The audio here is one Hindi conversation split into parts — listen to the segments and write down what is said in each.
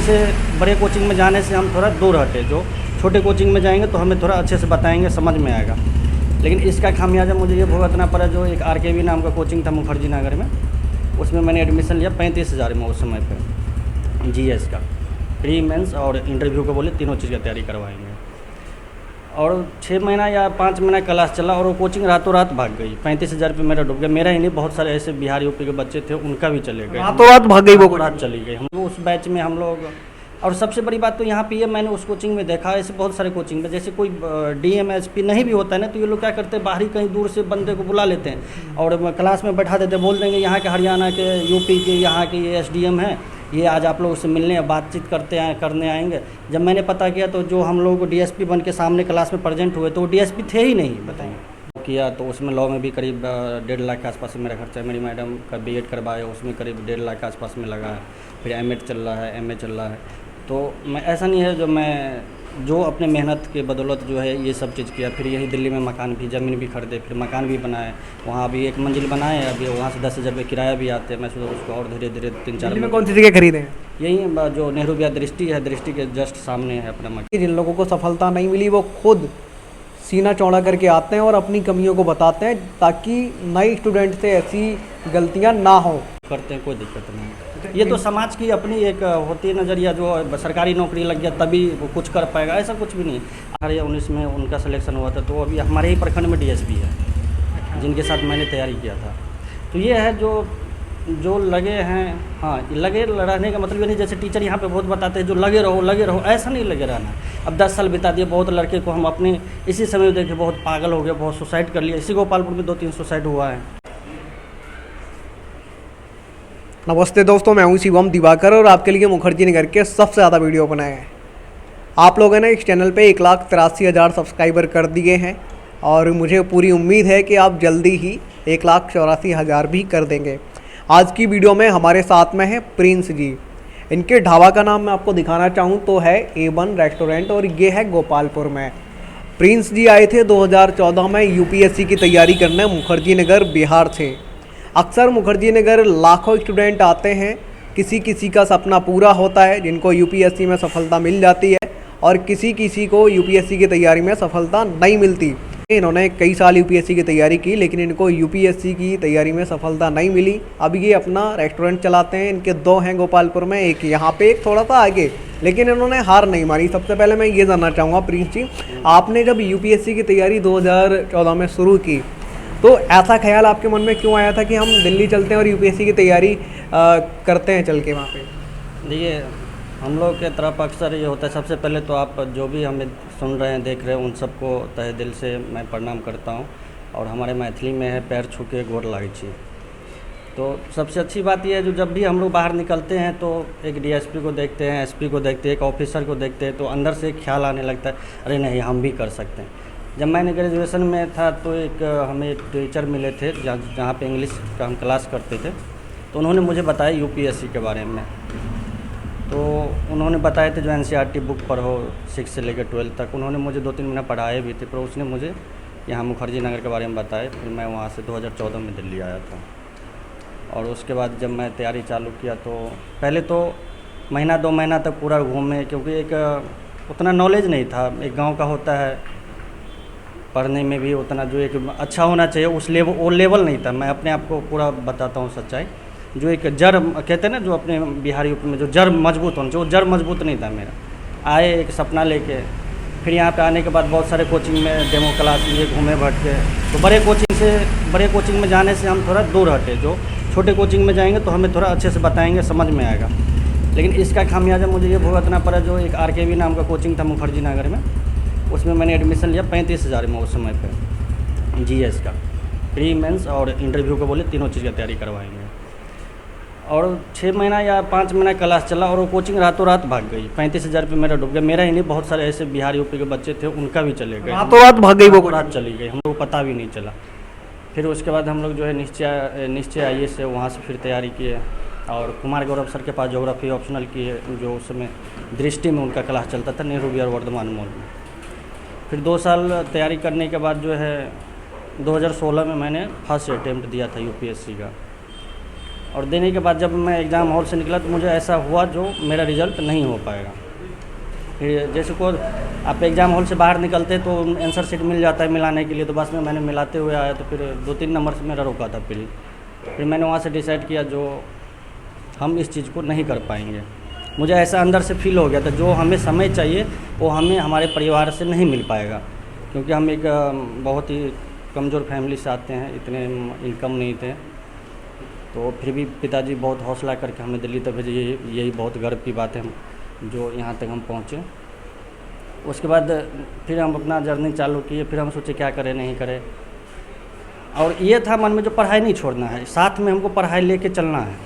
से बड़े कोचिंग में जाने से हम थोड़ा दूर हटे, जो छोटे कोचिंग में जाएंगे तो हमें थोड़ा अच्छे से बताएंगे, समझ में आएगा। लेकिन इसका खामियाजा मुझे ये भुगतना पड़ा, जो एक RKV नाम का कोचिंग था मुखर्जी नगर में, उसमें मैंने एडमिशन लिया 35,000 में उस समय पे। GS का प्री मेंस और इंटरव्यू को बोले तीनों चीज़ की तैयारी करवाएंगे। और 6 महीना या 5 महीना क्लास चला और वो कोचिंग रातों रात भाग गई। 35,000 रुपये मेरा डूब गया। मेरा ही नहीं, बहुत सारे ऐसे बिहार यूपी के बच्चे थे, उनका भी चले गए। रातों रात भाग गई वो, रात चली गई। हम उस बैच में हम लोग, और सबसे बड़ी बात तो यहाँ पे ये मैंने उस कोचिंग में देखा, ऐसे बहुत सारे कोचिंग में जैसे कोई DM SP नहीं भी होता है ना, तो ये लोग क्या करते हैं, बाहरी कहीं दूर से बंदे को बुला लेते हैं और क्लास में बैठा देते, बोल देंगे यहाँ के हरियाणा के, यूपी के, यहाँ के ये SDM हैं, ये आज आप लोग उससे मिलने बातचीत करने आएंगे। जब मैंने पता किया तो जो हम लोग को DSP बन के सामने क्लास में प्रेजेंट हुए तो वो DSP थे ही नहीं, बताइए। किया तो उसमें लॉ में भी करीब 1.5 लाख के आसपास मेरा खर्चा है। मेरी मैडम का B.Ed करवाया, उसमें करीब 1.5 लाख के आसपास में लगा है। फिर M.Ed चल रहा है, MA चल रहा है। तो मैं ऐसा नहीं है, जो अपने मेहनत के बदौलत जो है ये सब चीज़ किया। फिर यही दिल्ली में मकान भी, ज़मीन भी खरीदे, फिर मकान भी बनाए। वहाँ भी 1 मंजिल बनाए, अभी वहाँ से 10,000 रुपये किराया भी आते हैं। मैं सोचा उसको और धीरे धीरे 3-4 में कौन सी जगह खरीदे हैं? यही जो नेहरू विहार दृष्टि है, दृष्टि के जस्ट सामने है अपना मकान। जिन लोगों को सफलता नहीं मिली वो खुद सीना चौड़ा करके आते हैं और अपनी कमियों को बताते हैं, ताकि नए स्टूडेंट से ऐसी गलतियां ना हो। करते हैं, कोई दिक्कत नहीं। ये तो समाज की अपनी एक होती है नज़रिया, जो सरकारी नौकरी लग गया तभी वो कुछ कर पाएगा, ऐसा कुछ भी नहीं। 2019 में उनका सिलेक्शन हुआ था, तो अभी हमारे ही प्रखंड में DSP है जिनके साथ मैंने तैयारी किया था। तो ये है जो लगे हैं। हाँ, लगे रहने का मतलब ये नहीं, जैसे टीचर यहाँ पे बहुत बताते हैं जो लगे रहो, ऐसा नहीं लगे रहना। अब 10 साल बिता दिए। बहुत लड़के को हम अपने इसी समय देखे बहुत पागल हो गए, बहुत सुसाइड कर लिया। इसी गोपालपुर में 2-3 सुसाइड हुआ है। नमस्ते दोस्तों, मैं हूं शिवम दिवाकर और आपके लिए मुखर्जी नगर के सबसे ज़्यादा वीडियो बनाए हैं। आप लोगों ने इस चैनल पे 1,83,000 सब्सक्राइबर कर दिए हैं और मुझे पूरी उम्मीद है कि आप जल्दी ही 1,84,000 भी कर देंगे। आज की वीडियो में हमारे साथ में है प्रिंस जी। इनके ढाबा का नाम मैं आपको दिखाना चाहूँ तो है A1 रेस्टोरेंट और ये है गोपालपुर में। प्रिंस जी आए थे 2014 में UPSC की तैयारी करने मुखर्जी नगर बिहार से। अक्सर मुखर्जी नगर लाखों स्टूडेंट आते हैं, किसी का सपना पूरा होता है, जिनको UPSC में सफलता मिल जाती है और किसी को UPSC की तैयारी में सफलता नहीं मिलती। इन्होंने कई साल UPSC की तैयारी की लेकिन इनको UPSC की तैयारी में सफलता नहीं मिली। अब ये अपना रेस्टोरेंट चलाते हैं। इनके 2 हैं गोपालपुर में, एक यहाँ पे, एक थोड़ा सा आगे, लेकिन इन्होंने हार नहीं मारी। सबसे पहले मैं ये जानना चाहूँगा प्रिंस जी, आपने जब UPSC की तैयारी 2014 में शुरू की तो ऐसा ख्याल आपके मन में क्यों आया था कि हम दिल्ली चलते हैं और UPSC की तैयारी करते हैं चल के वहाँ पे? देखिए, हम लोग के तरफ अक्सर ये होता है। सबसे पहले तो आप जो भी हमें सुन रहे हैं, देख रहे हैं, उन सबको तहे दिल से मैं प्रणाम करता हूँ। और हमारे मैथिली में है, पैर छू के गोर लागै छी। तो सबसे अच्छी बात यह है, जो जब भी हम लोग बाहर निकलते हैं तो एक DSP को देखते हैं, SP को देखते हैं, एक ऑफिसर को देखते हैं, तो अंदर से एक ख्याल आने लगता है, अरे नहीं, हम भी कर सकते हैं। जब मैंने ग्रेजुएशन में था तो हमें एक टीचर मिले थे जहाँ पे इंग्लिश का हम क्लास करते थे। तो उन्होंने मुझे बताया UPSC के बारे में। तो उन्होंने बताए थे जो NCERT बुक पढ़ो 6 से लेकर 12 तक। उन्होंने मुझे 2-3 महीना पढ़ाए भी थे, पर उसने मुझे यहाँ मुखर्जी नगर के बारे में बताया। फिर मैं वहाँ से 2014 में दिल्ली आया था। और उसके बाद जब मैं तैयारी चालू किया तो पहले तो 1-2 महीना तक पूरा घूमे, क्योंकि एक उतना नॉलेज नहीं था। एक गाँव का होता है, पढ़ने में भी उतना जो एक अच्छा होना चाहिए वो लेवल नहीं था। मैं अपने आप को पूरा बताता हूँ सच्चाई। जो एक जड़ कहते हैं ना, जो अपने बिहारी में जो जड़ मजबूत होना चाहिए, वो जड़ मजबूत नहीं था मेरा। आए एक सपना लेके, फिर यहाँ पे आने के बाद बहुत सारे कोचिंग में डेमो क्लास लिए, घूमे भटके। तो बड़े कोचिंग में जाने से हम थोड़ा दूर हटे, जो छोटे कोचिंग में जाएंगे तो हमें थोड़ा अच्छे से बताएंगे, समझ में आएगा। लेकिन इसका खामियाजा मुझे ये भुगतना पड़ा, जो एक RKV नाम का कोचिंग था मुखर्जी नगर में, उसमें मैंने एडमिशन लिया 35,000 में उस समय पे। GS का प्री मेंस और इंटरव्यू को बोले तीनों चीज़ की तैयारी करवाएंगे। और 6 महीना या 5 महीना क्लास चला और वो कोचिंग रातों रात भाग गई। 35,000 रुपये मेरा डूब गया। मेरा ही नहीं, बहुत सारे ऐसे बिहार यूपी के बच्चे थे, उनका भी चले गए। रातों रात भाग गई वो, रात चली गई, हम लोग को पता भी नहीं चला। फिर उसके बाद हम लोग जो है निश्चय IAS से वहाँ से फिर तैयारी किए और कुमार गौरव सर के पास ज्योग्राफी ऑप्शनल किए, जो उस समय दृष्टि में उनका क्लास चलता था, नेहरू विहार वर्धमान मॉल में। फिर 2 साल तैयारी करने के बाद जो है 2016 में मैंने फर्स्ट अटेम्प्ट दिया था UPSC का। और देने के बाद जब मैं एग्ज़ाम हॉल से निकला तो मुझे ऐसा हुआ जो मेरा रिज़ल्ट नहीं हो पाएगा। फिर जैसे को आप एग्ज़ाम हॉल से बाहर निकलते तो आंसर शीट मिल जाता है मिलाने के लिए, तो बस में मैंने मिलाते हुए आया तो फिर 2-3 नंबर से मेरा रुका था फिर मैंने वहाँ से डिसाइड किया जो हम इस चीज़ को नहीं कर पाएंगे। मुझे ऐसा अंदर से फील हो गया था जो हमें समय चाहिए वो हमें हमारे परिवार से नहीं मिल पाएगा, क्योंकि हम एक बहुत ही कमज़ोर फैमिली से आते हैं, इतने इनकम नहीं थे। तो फिर भी पिताजी बहुत हौसला करके हमें दिल्ली तक भेजे, यही बहुत गर्व की बात है जो यहाँ तक हम पहुँचे। उसके बाद फिर हम अपना जर्नी चालू किए, फिर हम सोचे क्या करें नहीं करें, और ये था मन में जो पढ़ाई नहीं छोड़ना है, साथ में हमको पढ़ाई लेके चलना है।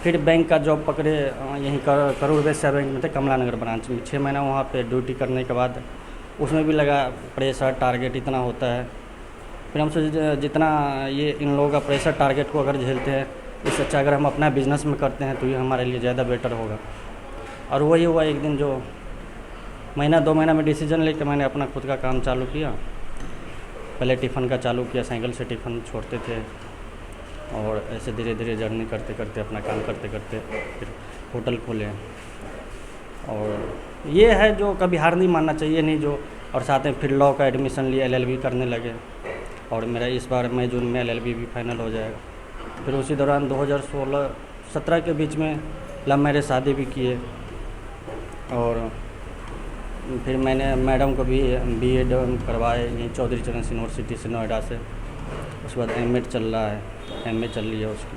फिर बैंक का जॉब पकड़े, यहीं करूर वैश्य बैंक में थे, कमला नगर ब्रांच में 6 महीना वहाँ पे ड्यूटी करने के बाद उसमें भी लगा प्रेशर टारगेट इतना होता है। फिर हम सोचे जितना ये इन लोगों का प्रेशर टारगेट को अगर झेलते हैं, इससे अच्छा अगर हम अपना बिज़नेस में करते हैं तो ये हमारे लिए ज़्यादा बेटर होगा। और वही हुआ, एक दिन जो महीना 2 महीना में डिसीजन लेकर मैंने अपना खुद का काम चालू किया। पहले टिफ़िन का चालू किया, साइकिल से टिफ़िन छोड़ते थे, और ऐसे धीरे धीरे जर्नी करते करते अपना काम करते करते फिर होटल खोले। और ये है जो कभी हार नहीं मानना चाहिए नहीं जो, और साथ में फिर लॉ का एडमिशन लिया, LLB करने लगे, और मेरा इस बार मई जून में LLB भी फाइनल हो जाएगा। फिर उसी दौरान 2016-17 के बीच में लव मैरिज शादी भी किए, और फिर मैंने मैडम को भी B.Ed करवाए यहीं चौधरी चरण सिंह यूनिवर्सिटी से नोएडा से। उसके बाद M.Ed चल रहा है, MA चल रही है उसकी।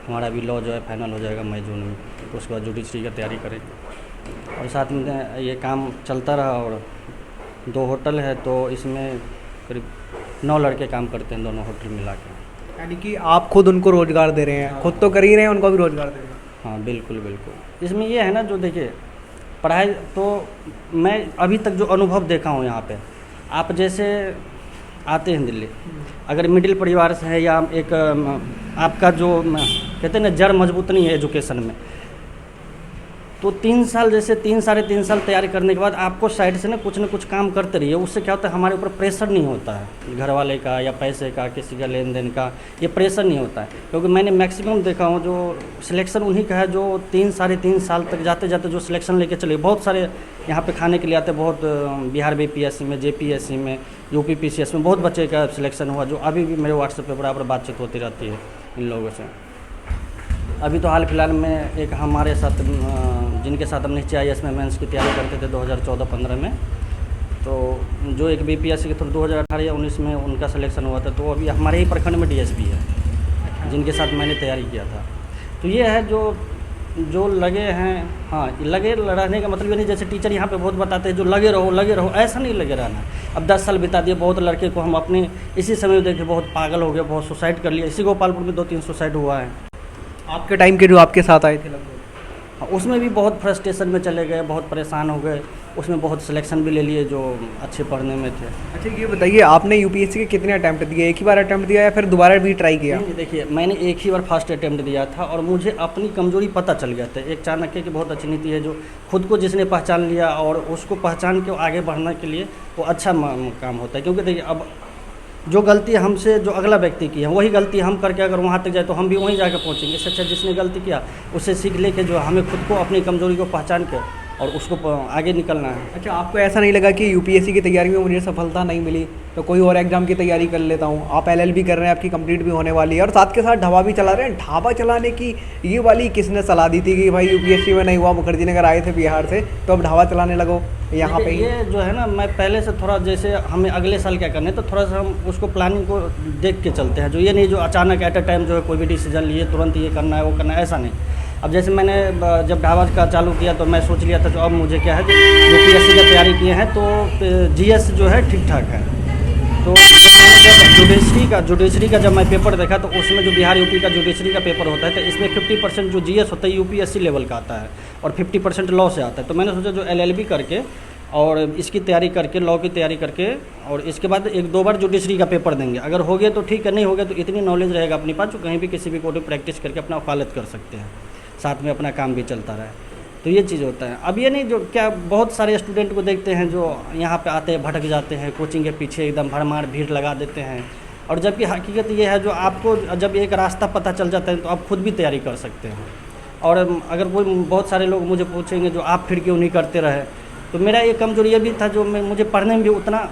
हमारा भी लॉ जो है फाइनल हो जाएगा मई जून में, तो उसके बाद जुडिशरी की तैयारी करेंगे। और साथ में ये काम चलता रहा, और 2 होटल है तो इसमें करीब 9 लड़के काम करते हैं, दोनों होटल मिला के। यानी कि आप खुद उनको रोज़गार दे रहे हैं, खुद तो कर ही रहे हैं, उनको भी रोज़गार दे रहे हैं। हाँ बिल्कुल बिल्कुल। इसमें ये है ना जो देखिए पढ़ाई तो मैं अभी तक जो अनुभव देखा हूँ यहाँ पे, आप जैसे आते हैं दिल्ली, अगर मिडिल परिवार से है या एक आपका जो कहते हैं ना जड़ मजबूत नहीं है एजुकेशन में, तो 3 साल जैसे 3-3.5 साल तैयारी करने के बाद आपको साइड से ना कुछ काम करते रहिए। उससे क्या होता है हमारे ऊपर प्रेशर नहीं होता है घर वाले का या पैसे का, किसी का लेन देन का, ये प्रेशर नहीं होता है। क्योंकि मैंने मैक्सिमम देखा हूँ जो सिलेक्शन उन्हीं का है जो 3-3.5 साल तक जाते जाते जो सिलेक्शन लेके चले। बहुत सारे यहाँ पे खाने के लिए आते, बहुत बिहार BPSC में, JPSC में, UP PCS में बहुत बच्चे का सिलेक्शन हुआ, जो अभी भी मेरे व्हाट्सएप पे बराबर बातचीत होती रहती है इन लोगों से। अभी तो हाल फिलहाल में एक हमारे साथ जिनके साथ हम निश्चय IAS में मेंस की तैयारी करते थे 2014-15 में, तो जो एक BPSC के थ्रू 2018 या 19 में उनका सिलेक्शन हुआ था, तो अभी हमारे ही प्रखंड में DSP है जिनके साथ मैंने तैयारी किया था। तो ये है जो लगे हैं। हाँ, लगे रहने का मतलब ये नहीं जैसे टीचर यहाँ पे बहुत बताते हैं जो लगे रहो, ऐसा नहीं लगे रहना। अब 10 साल बिता दिए, बहुत लड़के को हम अपने इसी समय देखे बहुत पागल हो गए, बहुत सुसाइड कर लिया। इसी गोपालपुर में 2-3 सुसाइड हुआ है। आपके टाइम के जो आपके साथ आए थे लगभग, उसमें भी बहुत फ्रस्ट्रेशन में चले गए, बहुत परेशान हो गए। उसमें बहुत सिलेक्शन भी ले लिए जो अच्छे पढ़ने में थे। अच्छा ये बताइए आपने UPSC के कितने अटैम्प्ट दिए, एक ही बार अटैम्प्ट दिया या फिर दोबारा भी ट्राई किया? नहीं, देखिए मैंने एक ही बार फर्स्ट अटैम्प्ट दिया था, और मुझे अपनी कमजोरी पता चल गया था। एक चाणक्य की बहुत अच्छी नीति है, जो खुद को जिसने पहचान लिया और उसको पहचान के आगे बढ़ने के लिए वो अच्छा काम होता है। क्योंकि देखिए अब जो गलती हमसे जो अगला व्यक्ति की है वही गलती हम करके अगर वहाँ तक जाए तो हम भी वहीं जाकर पहुँचेंगे। इससे अच्छा जिसने गलती किया उससे सीख लेके जो हमें खुद को अपनी कमजोरी को पहचान के और उसको आगे निकलना है। अच्छा आपको ऐसा नहीं लगा कि UPSC की तैयारी में मुझे सफलता नहीं मिली तो कोई और एग्जाम की तैयारी कर लेता हूँ? आप LLB कर रहे हैं, आपकी कंप्लीट भी होने वाली है, और साथ के साथ ढाबा भी चला रहे हैं। ढाबा चलाने की ये वाली किसने सलाह दी थी कि भाई UPSC में नहीं हुआ, मुखर्जी नगर आए थे बिहार से, तो अब ढाबा चलाने लगो यहाँ पे? ये जो है ना, मैं पहले से थोड़ा जैसे हमें अगले साल क्या करना है तो थोड़ा सा हम उसको प्लानिंग को देख के चलते हैं। जो ये नहीं जो अचानक एट अ टाइम जो है कोई भी डिसीजन लिए तुरंत ये करना है वो करना है, ऐसा नहीं। अब जैसे मैंने जब ढाबा का चालू किया तो मैं सोच लिया था जो अब मुझे क्या है UPSC की तैयारी किए हैं तो GS जो है ठीक ठाक है। तो जब जुडिशरी का जब मैं पेपर देखा तो उसमें जो बिहार UP का जुडिशरी का पेपर होता है तो इसमें 50% जो GS होता है UPSC लेवल का आता है और 50% लॉ से आता है। तो मैंने सोचा जो LLB करके और इसकी तैयारी करके, लॉ की तैयारी करके, और इसके बाद 1-2 बार जुडिशरी का पेपर देंगे। अगर हो गया तो ठीक है, नहीं हो गया तो इतनी नॉलेज रहेगा अपने पास जो कहीं भी किसी भी कोर्ट में प्रैक्टिस करके अपना वकालत कर सकते हैं, साथ में अपना काम भी चलता रहे। तो ये चीज़ होता है। अब ये नहीं जो क्या बहुत सारे स्टूडेंट को देखते हैं जो यहाँ पे आते हैं भटक जाते हैं, कोचिंग के पीछे एकदम भरमार भीड़ लगा देते हैं और जबकि हकीकत ये है जो आपको जब एक रास्ता पता चल जाता है तो आप खुद भी तैयारी कर सकते हैं। और अगर कोई बहुत सारे लोग मुझे पूछेंगे जो आप फिर क्यों नहीं करते रहे, तो मेरा एक कमजोरी ये भी था जो मुझे पढ़ने में भी उतना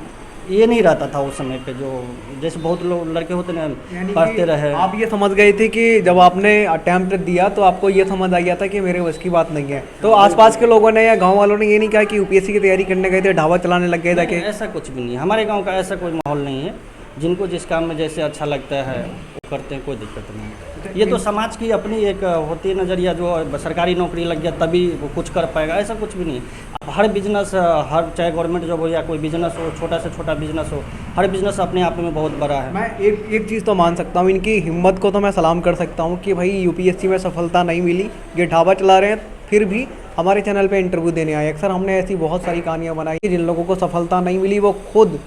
ये नहीं रहता था उस समय पे, जो जैसे बहुत लोग लड़के होते ना पढ़ते रहे। आप ये समझ गए थे कि जब आपने अटेम्प्ट दिया तो आपको ये समझ आ गया था कि मेरे बस की बात नहीं है, तो आसपास के लोगों ने या गांव वालों ने ये नहीं कहा कि यूपीएससी की तैयारी करने गए थे ढाबा चलाने लग गए ताकि? ऐसा कुछ भी नहीं, हमारे गांव का ऐसा कोई माहौल नहीं है। जिनको जिस काम में जैसे अच्छा लगता है वो करते हैं, कोई दिक्कत नहीं। ये तो समाज की अपनी एक होती है नज़रिया, जो सरकारी नौकरी लग गया तभी वो कुछ कर पाएगा, ऐसा कुछ भी नहीं है। हर बिजनेस, हर चाहे गवर्नमेंट जॉब हो या कोई बिजनेस हो, छोटा से छोटा बिजनेस हो, हर बिजनेस अपने आप में बहुत बड़ा है। मैं एक चीज़ तो मान सकता हूँ, इनकी हिम्मत को तो मैं सलाम कर सकता हूँ कि भाई यूपीएससी में सफलता नहीं मिली, ये ढाबा चला रहे हैं फिर भी हमारे चैनल पे इंटरव्यू देने आए। अक्सर हमने ऐसी बहुत सारी कहानियाँ बनाई जिन लोगों को सफलता नहीं मिली वो खुद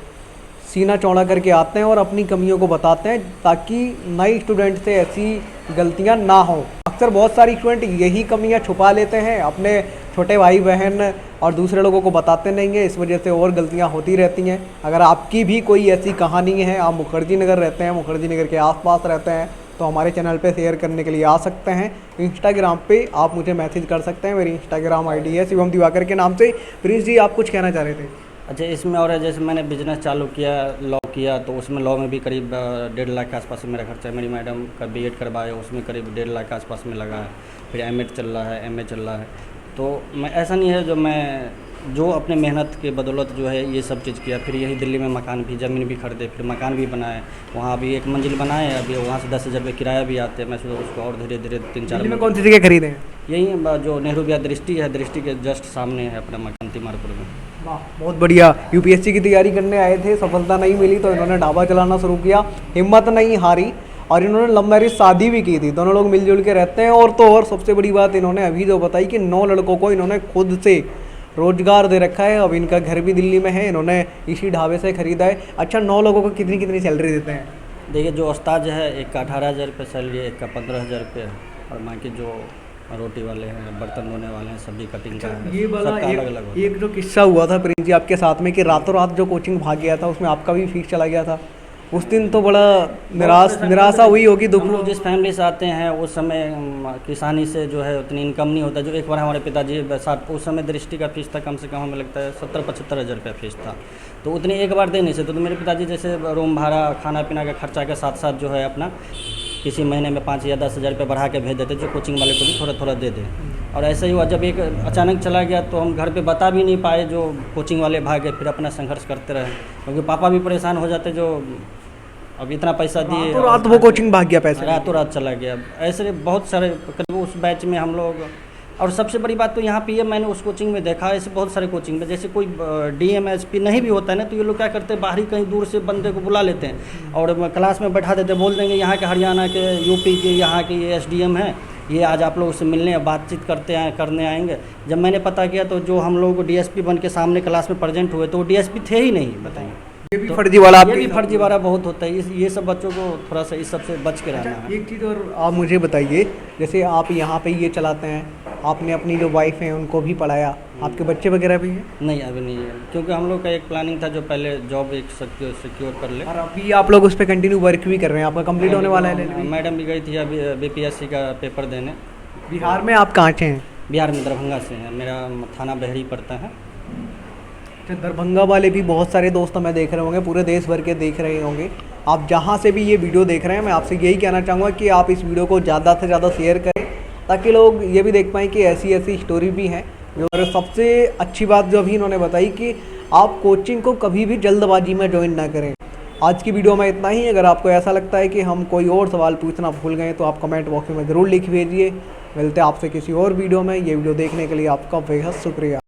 सीना चौड़ा करके आते हैं और अपनी कमियों को बताते हैं ताकि नए स्टूडेंट से ऐसी गलतियां ना हो। अक्सर बहुत सारे स्टूडेंट यही कमियां छुपा लेते हैं, अपने छोटे भाई बहन और दूसरे लोगों को बताते नहीं हैं, इस वजह से और गलतियां होती रहती हैं। अगर आपकी भी कोई ऐसी कहानी है, आप मुखर्जी नगर रहते हैं, मुखर्जी नगर के आसपास रहते हैं, तो हमारे चैनल पे शेयर करने के लिए आ सकते हैं। इंस्टाग्राम पे आप मुझे मैसेज कर सकते हैं, मेरी इंस्टाग्राम आईडी है शिवम दिवाकर के नाम से। प्रिंस जी, आप कुछ कहना चाह रहे थे? अच्छा, इसमें और जैसे मैंने बिजनेस चालू किया, लॉ किया, तो उसमें लॉ में भी करीब 1.5 लाख के आसपास मेरा खर्चा है। मेरी मैडम का बीएड करवाया, उसमें करीब 1.5 लाख के आसपास में लगा है। फिर एमएड चल रहा है, एमए चल रहा है। तो मैं ऐसा नहीं है जो मैं जो अपने मेहनत के बदौलत जो है ये सब चीज़ किया। फिर यही दिल्ली में मकान भी, ज़मीन भी खरीदे, फिर मकान भी बनाए। वहाँ अभी 1 मंजिल बनाए हैं, अभी वहाँ से 10,000 रुपये किराया भी आते हैं। मैं सोचा उसको और धीरे धीरे 3-4 में कौन सी जगह खरीदे हैं? यही जो नेहरू विहार दृष्टि है, दृष्टि के जस्ट सामने है अपना मकान तिमारपुर में। वाह, बहुत बढ़िया। यूपीएससी की तैयारी करने आए थे, सफलता नहीं मिली तो इन्होंने ढाबा चलाना शुरू किया, हिम्मत नहीं हारी और इन्होंने लव मैरिज शादी भी की थी। दोनों लोग मिलजुल के रहते हैं। और तो और सबसे बड़ी बात इन्होंने अभी जो बताई कि 9 लड़कों को इन्होंने खुद से रोजगार दे रखा है। अब इनका घर भी दिल्ली में है, इन्होंने इसी ढाबे से खरीदा है। अच्छा, 9 लोगों को कितनी कितनी सैलरी देते हैं? देखिए, जो उस्ताद है एक का 18,000 रुपये सैलरी है, एक का 15,000 रुपये, और बाकी जो रोटी वाले हैं, बर्तन धोने वाले हैं, सब्जी कटिंग का है, ये वाला सबका अलग अलग। एक जो किस्सा हुआ था प्रिंस जी आपके साथ में कि रातों रात जो कोचिंग भाग गया था, उसमें आपका भी फीस चला गया था, उस दिन तो बड़ा निराशा हुई होगी, दुख। लोग जिस फैमिली से आते हैं उस समय किसानी से जो है उतनी इनकम नहीं होता। जो एक बार हमारे पिताजी साथ, उस समय दृष्टि का फीस था कम से कम हमें लगता है 70-75 हज़ार रुपया फीस था, तो उतनी एक बार दे नहीं सकते। तो मेरे पिताजी जैसे रूम भाड़ा, खाना पीना का खर्चा के साथ साथ जो है अपना किसी महीने में 5 या 10 हज़ार रुपये बढ़ा के भेज देते, जो कोचिंग वाले को भी थोड़ा थोड़ा दे दें। और ऐसा ही हुआ, जब एक अचानक चला गया तो हम घर पे बता भी नहीं पाए, जो कोचिंग वाले भागे, फिर अपना संघर्ष करते रहे, क्योंकि पापा भी परेशान हो जाते, जो अब इतना पैसा दिए, तो रात वो कोचिंग भाग गया, पैसे रातों रात चला गया। ऐसे बहुत सारे, करीब उस बैच में हम लोग। और सबसे बड़ी बात तो यहाँ पे ये मैंने उस कोचिंग में देखा, ऐसे बहुत सारे कोचिंग में जैसे कोई डीएमएसपी नहीं भी होता है ना, तो ये लोग क्या करते हैं, बाहरी कहीं दूर से बंदे को बुला लेते हैं और क्लास में बैठा देते हैं, बोल देंगे यहाँ के हरियाणा के, यूपी के, यहाँ के ये एसडीएम हैं, ये आज आप लोग उससे मिलने बातचीत करने आएंगे। जब मैंने पता किया तो जो हम लोग डीएसपी बन के सामने क्लास में प्रेजेंट हुए तो वो डीएसपी थे ही नहीं, बताइए। ये भी फर्जीवाड़ा, ये भी फर्जीवाड़ा बहुत होता है। ये सब बच्चों को थोड़ा सा इस सबसे बच के रहना है। एक चीज़ और आप मुझे बताइए, जैसे आप यहाँ पे ये चलाते हैं, आपने अपनी जो वाइफ हैं उनको भी पढ़ाया, आपके बच्चे वगैरह भी हैं? नहीं, अभी नहीं है, क्योंकि हम लोग का एक प्लानिंग था जो पहले जॉब एक सिक्योर कर ले। और अभी आप लोग उस पर कंटिन्यू वर्क भी कर रहे हैं, आपका कंप्लीट होने वाला है? मैडम भी गई थी अभी बीपीएससी का पेपर देने। बिहार में आप कहाँ से हैं? बिहार में दरभंगा से हैं, मेरा थाना बहरी पड़ता है। अच्छा, दरभंगा वाले भी बहुत सारे दोस्त हमें देख रहे होंगे, पूरे देश भर के देख रहे होंगे। आप जहाँ से भी ये वीडियो देख रहे हैं, मैं आपसे यही कहना चाहूँगा कि आप इस वीडियो को ज़्यादा से ज़्यादा शेयर करें ताकि लोग ये भी देख पाएँ कि ऐसी ऐसी स्टोरी भी हैं। और सबसे अच्छी बात जो अभी इन्होंने बताई कि आप कोचिंग को कभी भी जल्दबाजी में ज्वाइन ना करें। आज की वीडियो में इतना ही। अगर आपको ऐसा लगता है कि हम कोई और सवाल पूछना भूल गए तो आप कमेंट बॉक्स में ज़रूर लिख भेजिए। मिलते हैं आपसे किसी और वीडियो में। ये वीडियो देखने के लिए आपका बेहद शुक्रिया।